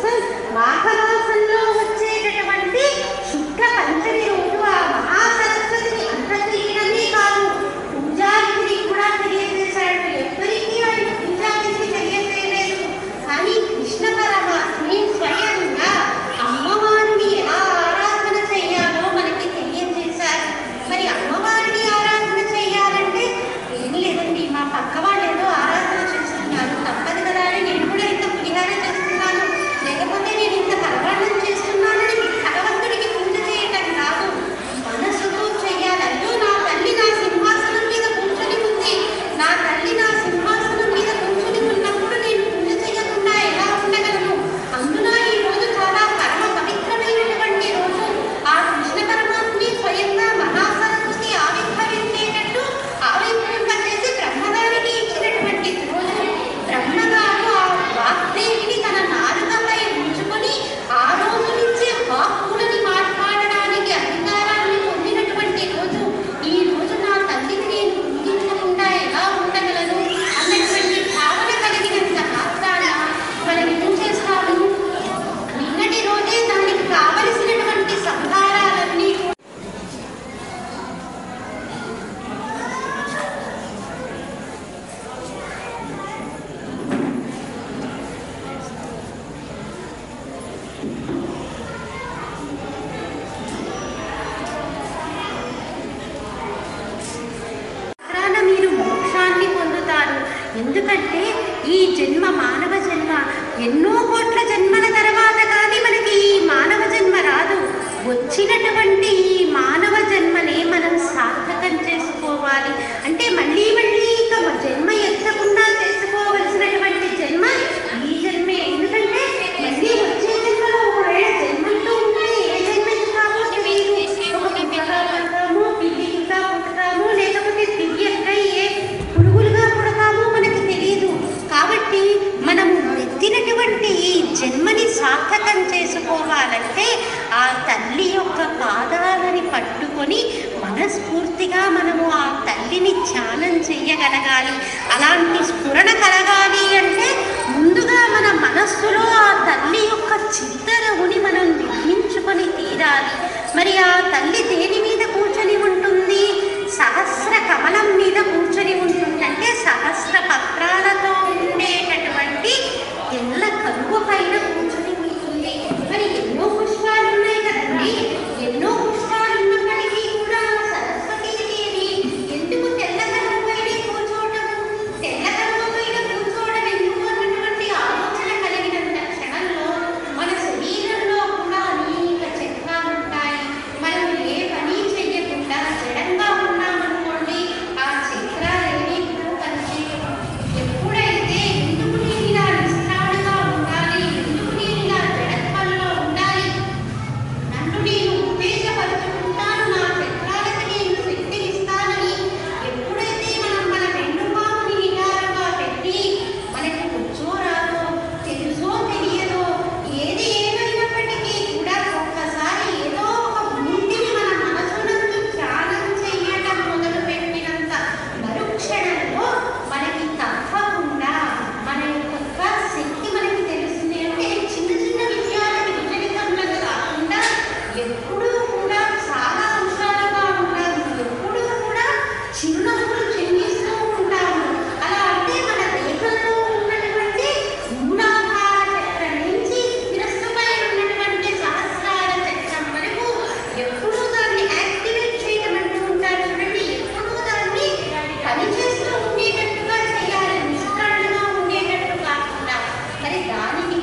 కోసం మాఘమాసంలో వచ్చేటటువంటి శుక్ల పంచమి రోజు ఆ మహాసరస్వతిని అంత చేయడమే కాదు, పూజావిధిని కూడా తెలియజేశాడు. ఎవ్వరికీ ఆయన పూజావిధిని తెలియజేయలేదు. కానీ కృష్ణ పరమాత్మే స్వయంగా అమ్మవారిని ఎలా ఆరాధన చేయాలో మనకి తెలియజేశారు. మరి అమ్మవారిని ఆరాధన చేయాలంటే ఏం లేదండి, మా పక్క వాళ్ళు ఏదో ఆరాధన చేస్తున్నారు, తప్పదు కదా అని నేను కూడా ఇంత పులిహార చేస్తున్నాను, లేకపోతే నేను ఇంత పరమాన్నం చేస్తున్నానని భగవంతుడికి పూజ చేయటం కాదు, మనసుతో చేయాలి. అయ్యో నా తల్లి నా సింహాసనం మీద కూర్చొని ఉంది, నా తల్లి నా సింహాసనం మీద కూర్చొని ఉన్నప్పుడు నేను పూజ చేయకుండా ఎలా ఉండగలను? అందున ఈ రోజు చాలా పరమ పవిత్రమైనటువంటి రోజు. ఆ కృష్ణ పరమాత్మే స్వయంగా మహాసరస్వతి ఆవిర్భవించేటట్టు ఆవిర్భవింపజేసి బ్రహ్మగారికి ఇచ్చినటువంటి రోజు. బ్రహ్మగారు ఆ వాగ్దేవిని తన నాలుకపై ఉంచుకొని ఆ రోజు నుంచి వాక్కులని మాట్లాడడానికి అధికారాన్ని పొందినటువంటి రోజు. ఈ రోజు నా తల్లిని నేను పూజించకుండా ఎలా ఉండగలను అన్నటువంటి భావన కలిగినంత మాత్రాన మనం ఏం చేస్తాము, నిన్నటి రోజే దానికి కావలసినటువంటి సంహారాలన్నీ మీరు మోక్షాన్ని పొందుతారు. ఎందుకంటే ఈ జన్మ మానవ జన్మ ఎన్నో కోట్ల జన్మల తర్వాత కానీ మనకి ఈ మానవ జన్మ రాదు. వచ్చినటువంటి ఈ మానవ జన్మనే మనం సార్థకం చేసుకోవాలి. అంటే మళ్ళీ మళ్ళీ ఇక జన్మ ఎత్తకుండా చేసుకోవలసినటువంటి జన్మ ఈ జన్మే. ఎందుకంటే మళ్ళీ వచ్చే జన్మలో ఒకవేళ జన్మంటూ ఉంటే ఏ జన్మ ఎత్తుతామో తెలియదు. ఒక పుట్టగా పుడతాము, పిల్లిగా పుడతాము, లేకపోతే దివ్యంగా ఏ పురుగులుగా పుడతామో మనకి తెలియదు. కాబట్టి మనము ఎత్తినటువంటి ఈ జన్మని సార్థకం చేసుకోవాలంటే ఆ తల్లి యొక్క పాదాలని పట్టుకొని మనస్ఫూర్తిగా మనము ఆ తల్లిని ధ్యానం చెయ్యగలగాలి. అలాంటి స్ఫురణ కలగాలి అంటే ముందుగా మన మనస్సులో ఆ తల్లి యొక్క చిత్తరువుని మనం నిర్మించుకొని తీరాలి. మరి ఆ తల్లి దేని మీద కూర్చొని ఉంటుంది? సహస్ర కమలం మీద కూర్చొని ఉంటుంది. అంటే సహస్ర పత్రాలతో ఉండేటటువంటి తెల్ల కలువ పైన కూర్చొని ఉంటుంది. మరి ఎన్నో పుష్పాలు ఉన్నాయి కదండి, ఎన్నో పుష్పాలు ఉన్నప్పటికీ కూడా సరస్వతీదేవి ఎందుకు తెల్ల కలువ పైన కూర్చోవడం, తెల్ల కలువ పైన కూర్చోవడం ఎందుకు అన్నటువంటి ఆలోచన కలిగినంత క్షణంలో మన శరీరంలో కూడా అనేక చక్రాలు ఉంటాయి. మనం ఏ పని చెయ్యకుండా జడంగా ఉన్నామనుకోండి, ఆ చక్రాలేవి కూడా పనిచేయవు. ఎప్పుడైతే ఎందుకు నేను ఇలా నిష్ఠాడుగా ఉండాలి, ఎందుకు నేను ఇలా జడత్వంలో ఉండాలి, నన్ను నేను ఉత్తేజపరుచుకుంటాను, నా చక్రాలకు నేను శక్తినిస్తానని ఎప్పుడైతే మనం మన వెన్నుపాముని నిటారుగా పెట్టి మనకి వచ్చో రాదో, తెలుసో తెలియదో, ఏది ఏమైనప్పటికీ కూడా ఒక్కసారి ఏదో ఒక మూర్తిని మన మనసునందు ధ్యానం చెయ్యటం మొదలు పెట్టినంత మరుక్షణంలో మనకి తప్పకుండా మన యొక్క శక్తి మనకి తెలుస్తుంది. అంటే చిన్న చిన్న విషయాలకి విచలితములకు కాకుండా ఎప్పుడూ కూడా చాలా హుషారుగా ఉంటాము, ఎప్పుడూ కూడా చిరునవ్వులు చిందిస్తూ ఉంటాము. అలా అంటే మన దేహంలో ఉన్నటువంటి మూలాధార చక్రం నుంచి శిరస్సుపై ఉన్నటువంటి సహస్రార చక్రం వరకు ఎప్పుడూ దాన్ని యాక్టివేట్ చేయడం అంటూ ఉంటారు చూడండి. ఎప్పుడూ దాన్ని పనిచేస్తూ ఉండేటట్టుగా చేయాలి, నిష్కరణగా ఉండేటట్టు కాకుండా. మరి దానికి